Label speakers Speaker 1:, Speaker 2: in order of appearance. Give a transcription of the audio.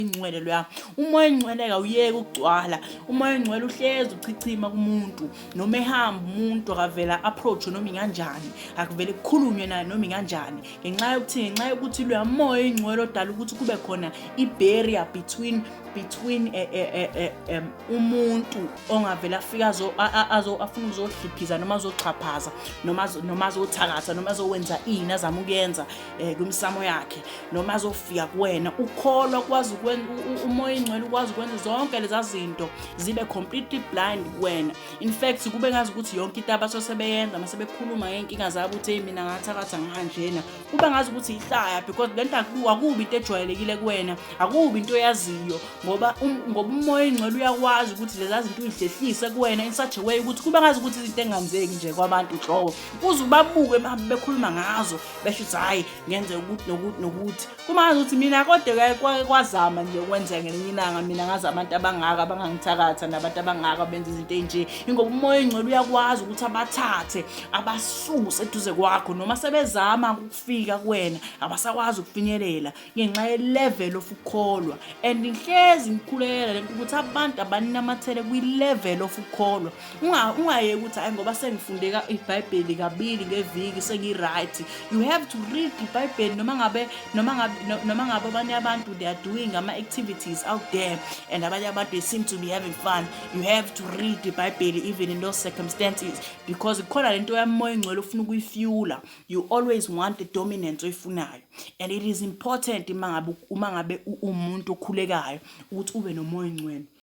Speaker 1: ingcwele loya. Umoya engcwele awuyeki ukugcwala. Umoya engcwele uhlezi uchichima kumuntu noma ehamba umuntu akavela approach noma inganjani, akuvele kukhulunywe naye noma inganjani, ngenxa yokuthi loya moya engcwele odala ukuthi kube khona i-barrier between umuntu ongavela afika afuna ukuzohliphiza noma azoxhaphaza noma azothakatha noma azowenza ini azama ukuyenza kumsamo yakhe noma azofika kuwena. Ukholwa kwazi ukwenza umoya engcwele ukwazi ukwenza zonke leza zinto zibe completely blind kuwena. In fact kube ngazi ukuthi yonke into abasebeyenza mase bekhuluma ngeenkinga zabo uthi mina ngathakatha nganjena, kube ngazi ukuthi ihlaya because lento akubi into ejwayelekile kuwena, akubi into oyaziyo ngoba umoya engcwele uyakwazi ukuthi leza zinto uyihlehlise kuwena in such a way ukuthi kube ngazi ukuthi izinto engenzeki nje kwabantu nhlobo uze ubabuke bekhuluma ngazo besho ukuthi hayi ngenze ukuthi nokuthi. Kuma ngazi ukuthi mina kodwa kwazama nje ukwenza ngelinye ilanga, mina ngazi abantu abangaka abangangithakatha nabantu abangaka benza izinto enje, ingoba umoya engcwele uyakwazi ukuthi abathathe abasuse eduze kwakho noma sebezama ukufika kuwena abasakwazi ukufinyelela ngenxa ye-level of ukukholwa. And ngihlezi ngikhulela lento ukuthi abantu abaninamathele kwi-level of ukukholwa. Ungayeki ukuthi hayi ngoba sengifundeka iBhayibheli kabili ngeviki sengi-right. You have to read iBhayibheli noma ngabe abanye abantu they are doing ama-activities out there and abanye abantu they seem to be having fun. You have to read iBhayibheli even in those circumstances because khona lento yamoya engcwele ufuna ukuyifuela. You always want the dominance oyifunayo, and it is important uma ngabe umuntu okhulekayo ukuthi ube nomoya engcwele.